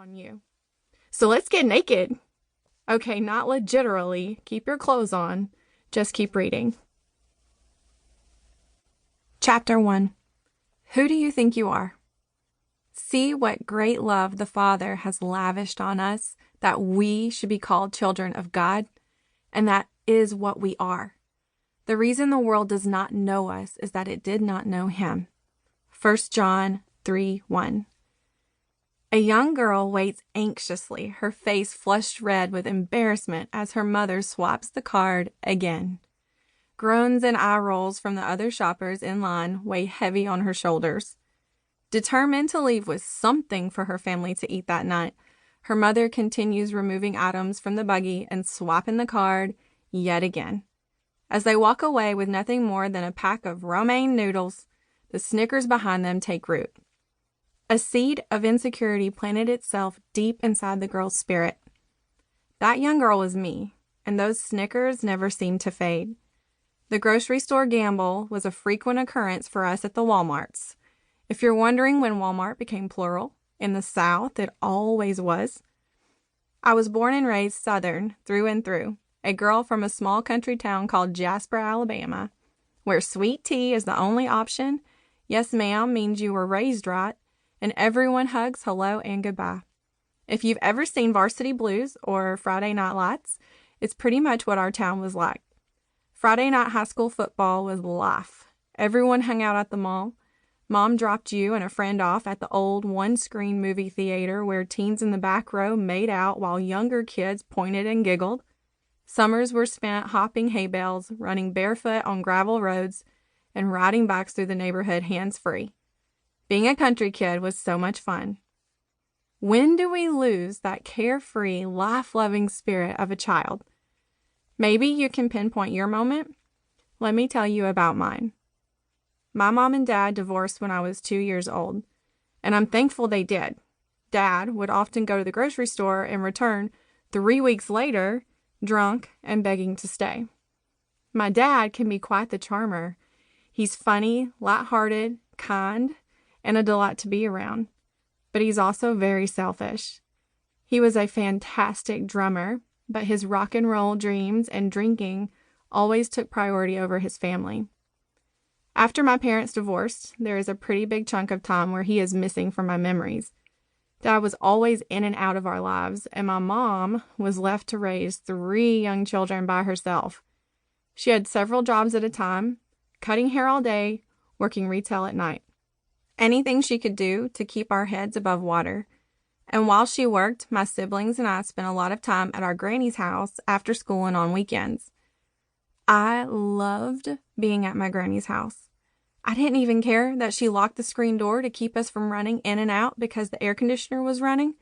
on you. So let's get naked. Okay, not literally. Keep your clothes on. Just keep reading. Chapter 1. Who do you think you are? See what great love the Father has lavished on us, that we should be called children of God, and that is what we are. The reason the world does not know us is that it did not know Him. 1 John 3:1. A young girl waits anxiously, her face flushed red with embarrassment as her mother swaps the card again. Groans and eye rolls from the other shoppers in line weigh heavy on her shoulders. Determined to leave with something for her family to eat that night, her mother continues removing items from the buggy and swapping the card yet again. As they walk away with nothing more than a pack of romaine noodles, the snickers behind them take root. A seed of insecurity planted itself deep inside the girl's spirit. That young girl was me, and those snickers never seemed to fade. The grocery store gamble was a frequent occurrence for us at the Walmarts. If you're wondering when Walmart became plural, in the South it always was. I was born and raised Southern through and through, a girl from a small country town called Jasper, Alabama, where sweet tea is the only option, yes ma'am means you were raised right, and everyone hugs hello and goodbye. If you've ever seen Varsity Blues or Friday Night Lights, it's pretty much what our town was like. Friday night high school football was life. Everyone hung out at the mall. Mom dropped you and a friend off at the old one-screen movie theater where teens in the back row made out while younger kids pointed and giggled. Summers were spent hopping hay bales, running barefoot on gravel roads, and riding bikes through the neighborhood hands-free. Being a country kid was so much fun. When do we lose that carefree, life-loving spirit of a child? Maybe you can pinpoint your moment. Let me tell you about mine. My mom and dad divorced when I was 2 years old, and I'm thankful they did. Dad would often go to the grocery store and return 3 weeks later, drunk and begging to stay. My dad can be quite the charmer. He's funny, lighthearted, kind, and a delight to be around. But he's also very selfish. He was a fantastic drummer, but his rock and roll dreams and drinking always took priority over his family. After my parents divorced, there is a pretty big chunk of time where he is missing from my memories. Dad was always in and out of our lives, and my mom was left to raise 3 young children by herself. She had several jobs at a time, cutting hair all day, working retail at night. Anything she could do to keep our heads above water. And while she worked, my siblings and I spent a lot of time at our granny's house after school and on weekends. I loved being at my granny's house. I didn't even care that she locked the screen door to keep us from running in and out because the air conditioner was running.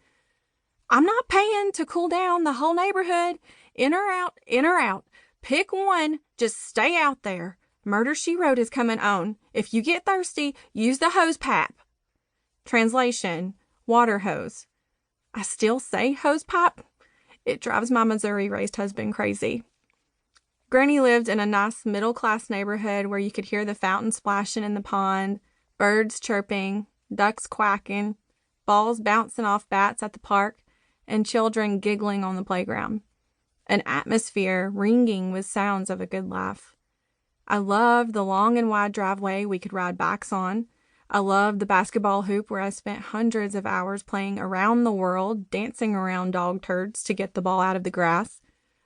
I'm not paying to cool down the whole neighborhood. In or out, in or out. Pick one, just stay out there. Murder, She Wrote is coming on. If you get thirsty, use the hose pipe. Translation, water hose. I still say hose pipe. It drives my Missouri-raised husband crazy. Granny lived in a nice middle-class neighborhood where you could hear the fountain splashing in the pond, birds chirping, ducks quacking, balls bouncing off bats at the park, and children giggling on the playground. An atmosphere ringing with sounds of a good laugh. I loved the long and wide driveway we could ride bikes on. I loved the basketball hoop where I spent hundreds of hours playing around the world, dancing around dog turds to get the ball out of the grass.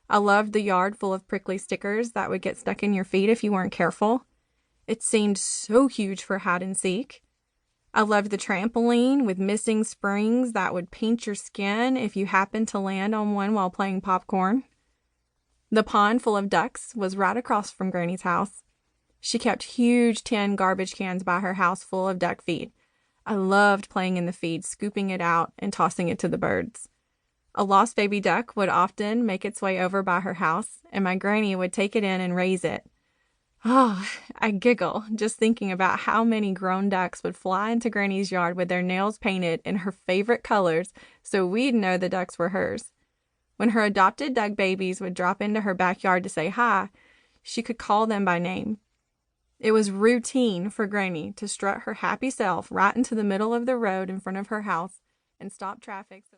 I loved the yard full of prickly stickers that would get stuck in your feet if you weren't careful. It seemed so huge for hide and seek. I loved the trampoline with missing springs that would pinch your skin if you happened to land on one while playing popcorn. The pond full of ducks was right across from Granny's house. She kept huge tin garbage cans by her house full of duck feed. I loved playing in the feed, scooping it out and tossing it to the birds. A lost baby duck would often make its way over by her house, and my granny would take it in and raise it. Oh, I giggle just thinking about how many grown ducks would fly into Granny's yard with their nails painted in her favorite colors so we'd know the ducks were hers. When her adopted duck babies would drop into her backyard to say hi, she could call them by name. It was routine for Granny to strut her happy self right into the middle of the road in front of her house and stop traffic.